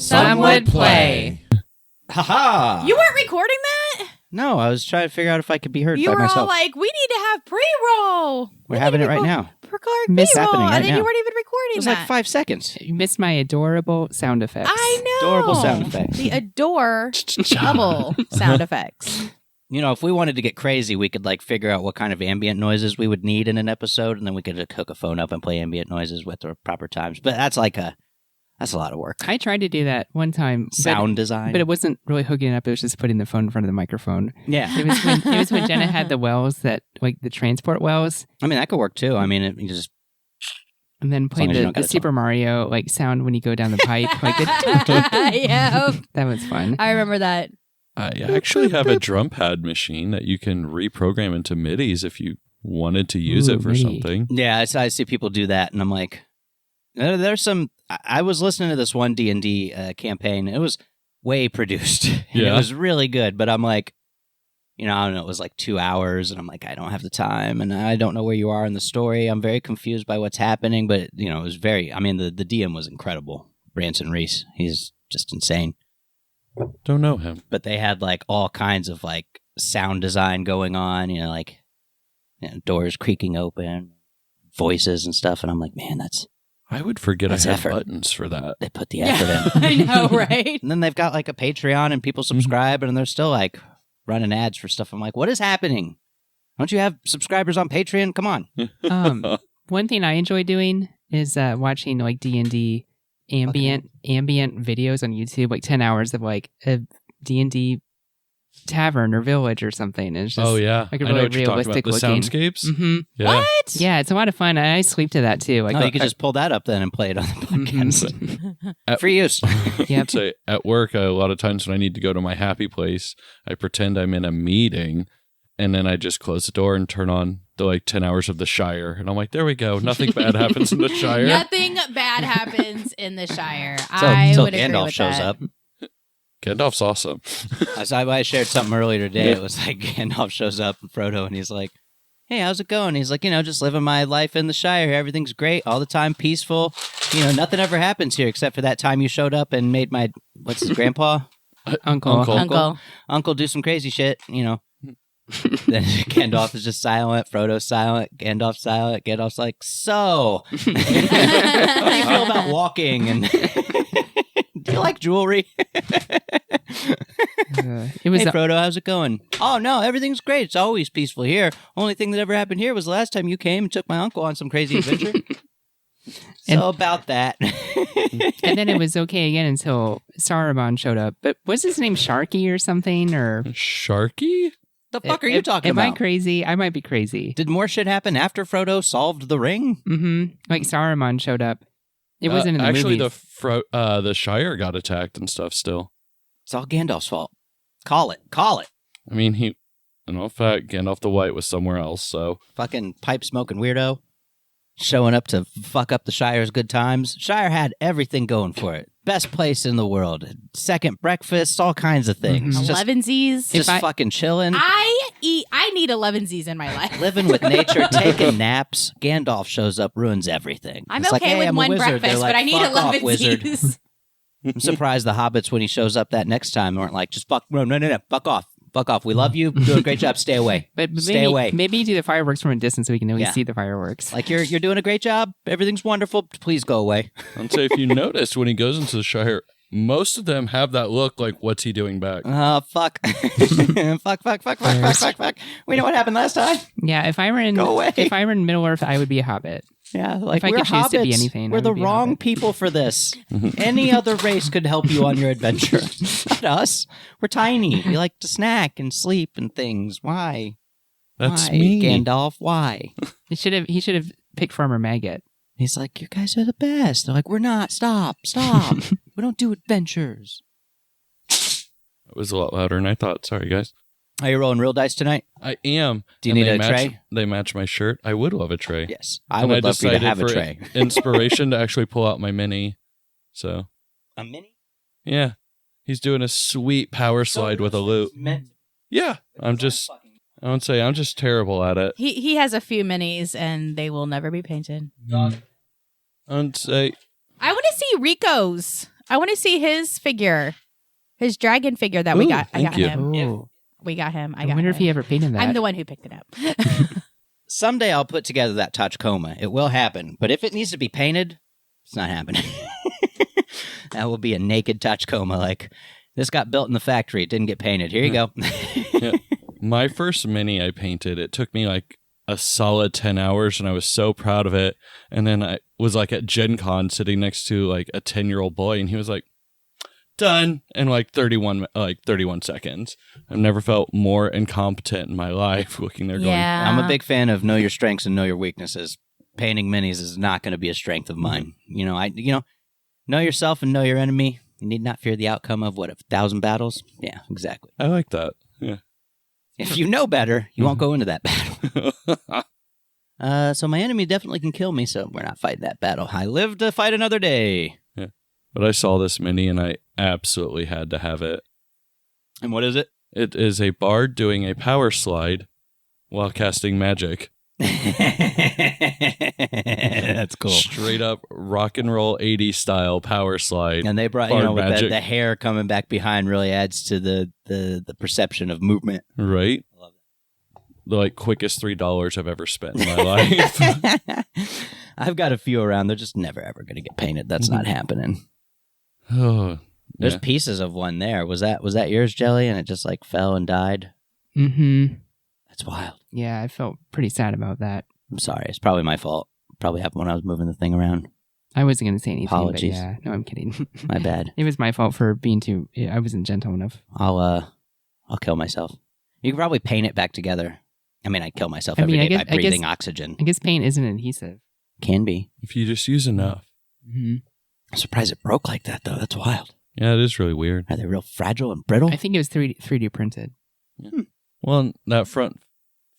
Some would play. Haha! You weren't recording that? No, I was trying to figure out if I could be heard You by were myself. all like, we need to have pre-roll. We're having it right now. Record Miss pre-roll. happening right And then now. you weren't even recording It was that. like 5 seconds. You missed my adorable sound effects. I know. Adorable sound effects. The adore double sound effects. You know, if we wanted to get crazy, we could like figure out what kind of ambient noises we would need in an episode, and then we could hook a phone up and play ambient noises with the proper times. But that's a lot of work. I tried to do that one time. Sound design. But it wasn't really hooking it up. It was just putting the phone in front of the microphone. Yeah. It was when Jenna had the wells that, like the transport wells. I mean, that could work too. I mean, you just... And then play long as you the don't gotta Super Mario like sound when you go down the pipe. Like Yeah. that was fun. I remember that. I actually have a drum pad machine that you can reprogram into MIDIs if you wanted to use it for MIDI. something. Yeah, I see people do that, and I'm like, there's some... I was listening to this one D&D campaign. It was way produced. And Yeah. It was really good, but I'm like, I don't know, it was like 2 hours, and I'm like, I don't have the time, and I don't know where you are in the story. I'm very confused by what's happening, but, it was very... I mean, the DM was incredible. Branson Reese. He's just insane. Don't know him. But they had like all kinds of like sound design going on, doors creaking open, voices and stuff. And I'm like, man, I would forget That's I had effort. buttons for that. they put the effort in. I know, right? And then they've got like a Patreon and people subscribe and they're still like running ads for stuff. I'm like, what is happening? Don't you have subscribers on Patreon? Come on. One thing I enjoy doing is watching like D&D ambient videos on YouTube, like 10 hours of like a D&D tavern or village or something. It's just like a I know really what you're talking realistic about. The looking. soundscapes? Mm-hmm. Yeah. What? Yeah, it's a lot of fun. I sleep to that too. Like, You could just pull that up then and play it on the podcast. Free use. Yep. So at work, a lot of times when I need to go to my happy place, I pretend I'm in a meeting, and then I just close the door and turn on the like 10 hours of the Shire. And I'm like, there we go. Nothing bad happens in the Shire. Nothing bad happens in the Shire. Till I would agree Gandalf with shows that. up. Gandalf's awesome. I shared something earlier today. It was like Gandalf shows up and Frodo, and he's like, hey, how's it going? He's like, just living my life in the Shire. Everything's great all the time, peaceful. Nothing ever happens here except for that time you showed up and made my, what's his grandpa? Uncle do some crazy shit, Then Gandalf is just silent, Frodo's silent, Gandalf's silent. Gandalf's like, so, how do you feel about walking? And do you like jewelry? It was Hey, Frodo, how's it going? Oh, no, everything's great. It's always peaceful here. Only thing that ever happened here was the last time you came and took my uncle on some crazy adventure. So about that. and then it was okay again until Saruman showed up. But was his name Sharky or something? Or Sharky? The fuck are you talking about? Am I crazy? I might be crazy. Did more shit happen after Frodo solved the ring? Mm-hmm. Like Saruman showed up. It wasn't in the actually, movies. the Shire got attacked and stuff still. It's all Gandalf's fault. Call it. I mean, in fact, Gandalf the White was somewhere else, so. Fucking pipe-smoking weirdo. Showing up to fuck up the Shire's good times. Shire had everything going for it. Best place in the world. Second breakfast, all kinds of things. Mhm. Just 11sies. fucking chilling. I need 11sies in my life. Living with nature, taking naps. Gandalf shows up, ruins everything. I'm It's okay like, hey, with I'm a one wizard. breakfast, They're like, but I need fuck off, wizard. 11sies. I'm surprised the hobbits, when he shows up that next time, weren't like, just fuck, no, fuck off. Fuck off. We love you. Doing a great job. Stay away. But Stay away. Maybe you do the fireworks from a distance so we can always Yeah. see the fireworks. Like, you're doing a great job. Everything's wonderful. Please go away. I'd say if you noticed when he goes into the Shire, most of them have that look like, what's he doing back? Fuck. fuck. We know what happened last time. Yeah, if I were in Go away. If I were in Middle Earth, I would be a hobbit. Yeah, like, If I we're could choose hobbits. to be anything, I We're would the be a wrong hobbit. people for this. Any other race could help you on your adventure. Not us. We're tiny. We like to snack and sleep and things. Why? That's Why, me. Gandalf? Why? He should have picked Farmer Maggot. He's like, you guys are the best. They're like, we're not. Stop. We don't do adventures. It was a lot louder than I thought. Sorry, guys. Are you rolling real dice tonight? I am. Do you And need they a match- tray? They match my shirt. I would love a tray. Yes. I And would love for you to decided have a for tray. inspiration to actually pull out my mini. So, A mini? yeah. He's doing a sweet power slide with a loop. Yeah. I would say I'm just terrible at it. He has a few minis and they will never be painted. I would say I want to see Rico's I want to see his figure, his dragon figure that we Ooh, got. I got thank you. him. Ooh. We got him. I I got wonder him. if he ever painted that. I'm the one who picked it up. Someday I'll put together that Tachikoma. It will happen. But if it needs to be painted, it's not happening. That will be a naked Tachikoma. Like, this got built in the factory. It didn't get painted. Here you go. Yeah. My first mini I painted, it took me like a solid 10 hours and I was so proud of it. And then I was like at Gen Con sitting next to like a 10-year-old boy and he was like, done in like 31 seconds. I've never felt more incompetent in my life looking there going, I'm a big fan of know your strengths and know your weaknesses. Painting minis is not going to be a strength of mine. Know yourself and know your enemy. You need not fear the outcome of 1,000 battles. Yeah, exactly. I like that. Yeah. If you know better, you won't go into that battle. So my enemy definitely can kill me, so we're not fighting that battle. I live to fight another day. Yeah. But I saw this mini and I absolutely had to have it. And what is it? It is a bard doing a power slide while casting magic. That's cool. Straight up rock and roll 80s style power slide. And they brought, Bard with magic. the hair coming back behind really adds to the perception of movement. Right? I love The like quickest $3 I've ever spent in my life. that. I've got a few around. They're just never ever going to get painted. That's not happening. Oh, There's yeah. pieces of one there. Was that yours, Jelly? And it just like fell and died? Mm-hmm. That's wild. Yeah, I felt pretty sad about that. I'm sorry. It's probably my fault. Probably happened when I was moving the thing around. I wasn't going to say anything, Apologies. but yeah. No, I'm kidding. My bad. It was my fault for being too... I wasn't gentle enough. I'll kill myself. You could probably paint it back together. I mean, I kill myself I every mean, day I by breathing guess- oxygen. I guess paint isn't adhesive. Can be. If you just use enough. Mm-hmm. I'm surprised it broke like that, though. That's wild. Yeah, it is really weird. Are they real fragile and brittle? I think it was 3D printed. Well, that front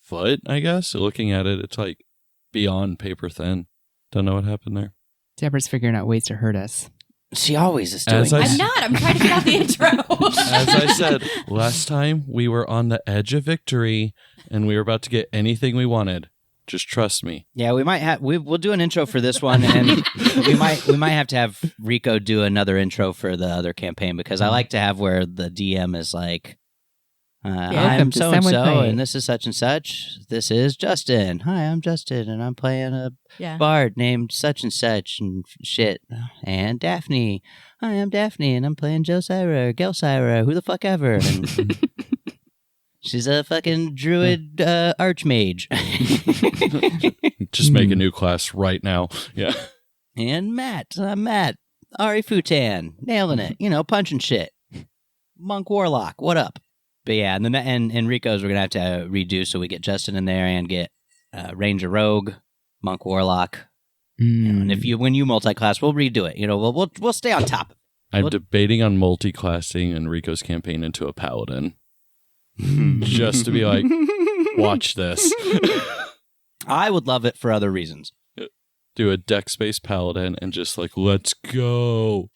foot, I guess, looking at it, it's like beyond paper thin. Don't know what happened there. Deborah's figuring out ways to hurt us. She always is doing As I that. I'm not. I'm trying to get out the intro. As I said, last time we were on the edge of victory and we were about to get anything we wanted. Just trust me. Yeah, we might have. We'll do an intro for this one, and we might have to have Rico do another intro for the other campaign because I like to have where the DM is like, Welcome "I'm to so and Someone so, Play. and this is such and such. This is Justin. Hi, I'm Justin, and I'm playing a Yeah. bard named such and such and shit. And Daphne. Hi, I'm Daphne, and I'm playing Josira, Gelsira, who the fuck ever." And she's a fucking druid archmage. Just make a new class right now. Yeah. And Matt, I'm Matt. Ari Futan, nailing it. Punching shit. Monk Warlock, what up? But yeah, and then and Rico's we're gonna have to redo so we get Justin in there and get Ranger Rogue, Monk Warlock. And when you multi-class, we'll redo it. We'll stay on top. I'm What- debating on multi-classing Enrico's campaign into a paladin. Just to be like, watch this. I would love it for other reasons. Do a deck-based paladin and just like, let's go.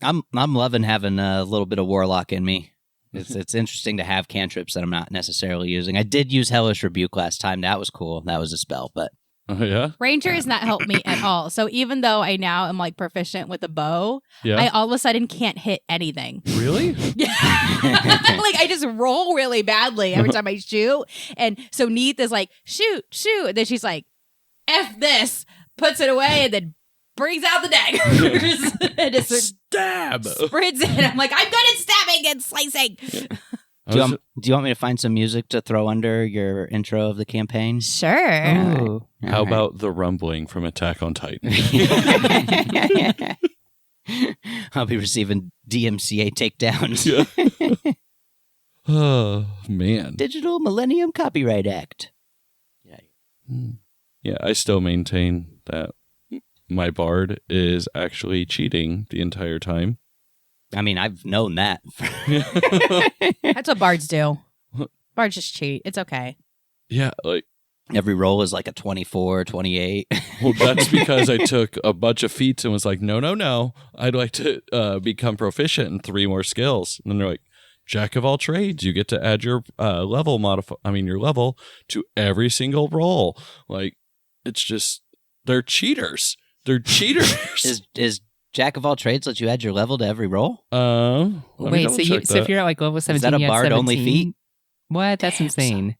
I'm loving having a little bit of Warlock in me. It's interesting to have cantrips that I'm not necessarily using. I did use Hellish Rebuke last time. That was cool. That was a spell, but Oh, yeah? Ranger has not helped me at all. So even though I now am like proficient with a bow, Yeah. I all of a sudden can't hit anything. Really? like I just roll really badly every time I shoot. And so Neith is like, shoot. And then she's like, F this, puts it away, and then brings out the daggers and just Stab! sprints it. I'm like, I'm good at stabbing and slicing. do you want me to find some music to throw under your intro of the campaign? Sure. Oh. How about the rumbling from Attack on Titan? I'll be receiving DMCA takedowns. Yeah. Oh, man. Digital Millennium Copyright Act. Yeah, I still maintain that my bard is actually cheating the entire time. I mean, I've known that. That's what bards do. Bards just cheat. It's okay. Yeah, like, Every roll is like a 24, 28. well, that's because I took a bunch of feats and was like, no. I'd like to become proficient in 3 more skills. And then they're like, Jack of all trades, you get to add your your level to every single roll. Like, it's just, they're cheaters. They're cheaters. Is Jack of all trades lets you add your level to every roll? Wait, so if you're at like level 17, Is that a you had bard 17? only feat? What? That's insane.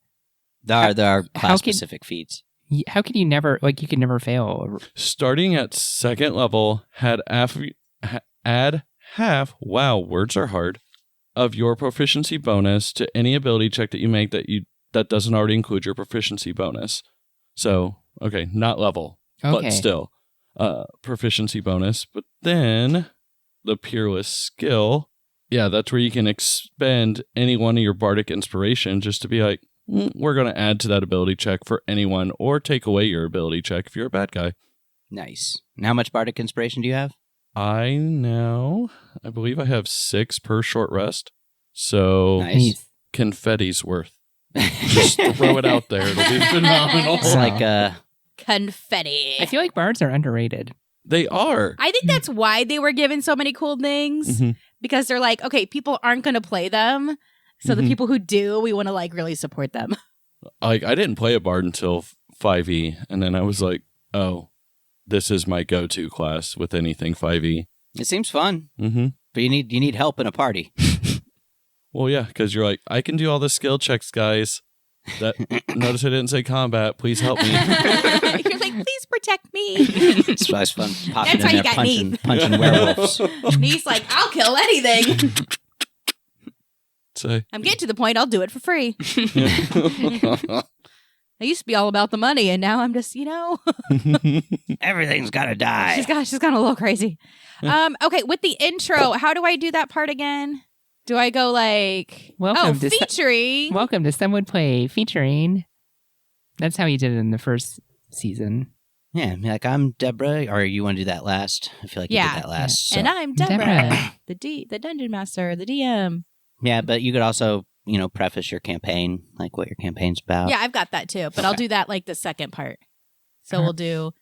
There are how class specific feats. How can you never you can never fail? Starting at second level, add half. Wow, words are hard. Of your proficiency bonus to any ability check that you make that doesn't already include your proficiency bonus. So, okay, not level, Okay. but still proficiency bonus. But then the peerless skill, yeah, that's where you can expend any one of your bardic inspiration just to be like, we're going to add to that ability check for anyone, or take away your ability check if you're a bad guy. Nice. And how much bardic inspiration do you have? I believe I have 6 per short rest. So Nice. confetti's worth. Just throw it out there. It'll be phenomenal. It's like Confetti. I feel like bards are underrated. They are. I think that's why they were given so many cool things. Mhm. Because they're like, okay, people aren't going to play them. So the Mhm. people who do, we want to like really support them. I didn't play a bard until 5e, and then I was like, oh, this is my go-to class with anything 5e. it seems fun, Mm-hmm. but you need help in a party. Well, yeah, because you're like, I can do all the skill checks, guys. That notice I didn't say combat. Please help me. You're like, please protect me. It's always fun popping That's why in you there got punching werewolves. And he's like, I'll kill anything. So, I'm getting to the point, I'll do it for free. I used to be all about the money, and now I'm just, Everything's gotta die. she's gone a little crazy. Okay, with the intro, how do I do that part again? Do I go like, Welcome to featuring? Welcome to Some Would Play featuring. That's how you did it in the first season. Yeah, like I'm Deborah, or you want to do that last? I feel like you Yeah. did that last. so- And I'm Deborah, Deborah. the dungeon master, the DM. Yeah, but you could also, preface your campaign, like what your campaign's about. Yeah, I've got that too, but I'll Okay. do that like the second part. So Her- we'll do.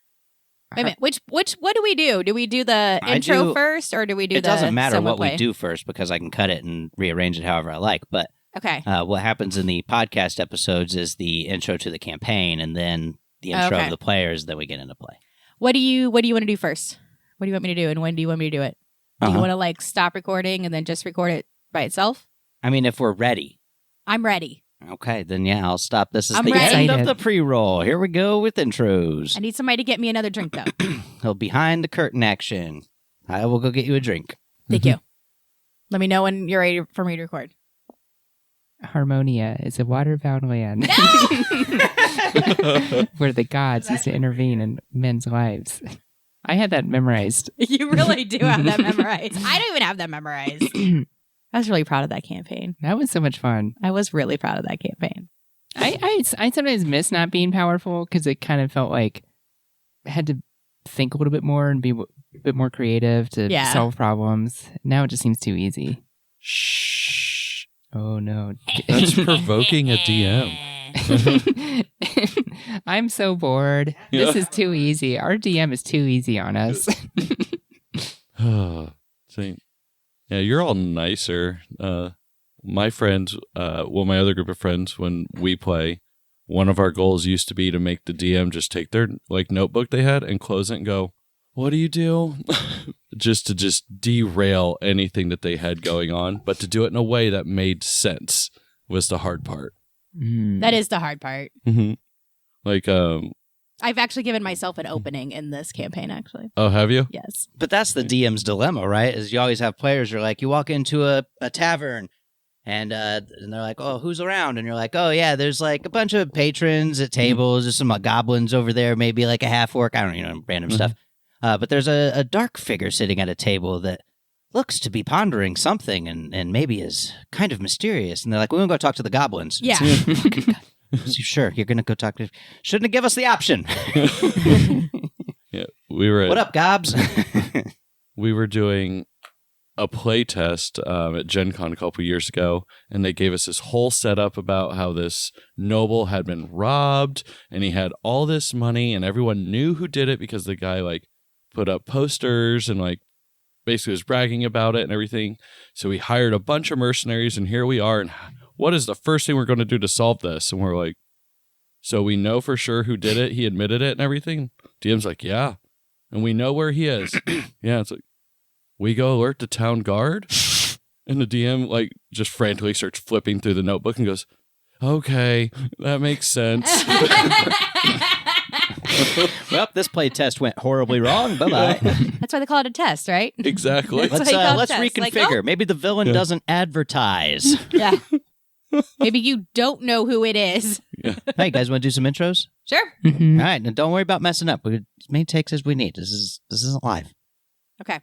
Wait a minute. What do we do? Do we do the I intro do- first, or do we do It the? doesn't matter someone what play? we do first because I can cut it and rearrange it however I like. But Okay. what happens in the podcast episodes is the intro to the campaign, and then the intro Okay. of the players. Then we get into play. What do you want to do first? What do you want me to do, and when do you want me to do it? Do you Uh-huh. want to like stop recording and then just record it by itself? I mean, if we're ready. I'm ready. Okay, then yeah, I'll stop. This is I'm the ready. end of Excited. the pre-roll. Here we go with intros. I need somebody to get me another drink though. Behind the curtain action. I will go get you a drink. Thank you. Let me know when you're ready for me to record. Harmonia is a water-bound land where the gods used to intervene in men's lives. I had that memorized. You really do have that memorized. I don't even have that memorized. I was really proud of that campaign. That was so much fun. I was really proud of that campaign. I sometimes miss not being powerful because it kind of felt like I had to think a little bit more and be a bit more creative to Yeah. solve problems. Now it just seems too easy. Shh. Oh no. That's provoking a DM. I'm so bored. This is too easy. Our DM is too easy on us. See, yeah, you're all nicer. My friends, my other group of friends, when we play, one of our goals used to be to make the DM just take their notebook they had and close it and go, "What do you do?" just to derail anything that they had going on, but to do it in a way that made sense was the hard part. That is the hard part. Mm-hmm. I've actually given myself an opening in this campaign, actually. Oh, have you? Yes. But that's the DM's dilemma, right? Is you always have players. You're like, you walk into a tavern, and they're like, "Oh, who's around?" And you're like, "Oh, yeah, there's like a bunch of patrons at tables. There's some goblins over there, maybe like a half orc. I don't know, random stuff. But there's a dark figure sitting at a table that looks to be pondering something and maybe is kind of mysterious." And they're like, "We're gonna go talk to the goblins." Yeah. Sure, you're gonna go talk to. Shouldn't have give us the option. Yeah, we were. What up, gobs? We were doing a play test at Gen Con a couple years ago, and they gave us this whole setup about how this noble had been robbed, and he had all this money, and everyone knew who did it because the guy put up posters and basically was bragging about it and everything. So we hired a bunch of mercenaries, and here we are. And what is the first thing we're going to do to solve this? And we're like, so we know for sure who did it. He admitted it and everything. DM's like, yeah. And we know where he is. Yeah, it's like, we go alert the town guard. And the DM like just frantically starts flipping through the notebook and goes, okay, that makes sense. Well, this play test went horribly wrong. Bye-bye. That's why they call it a test, right? Exactly. That's why you call it Let's test. reconfigure. Like, Maybe the villain doesn't advertise. Yeah. Maybe you don't know who it is. Hey, guys, want to do some intros? Sure. Mhm. All right, now don't worry about messing up. As many takes as we need. This isn't live. Okay.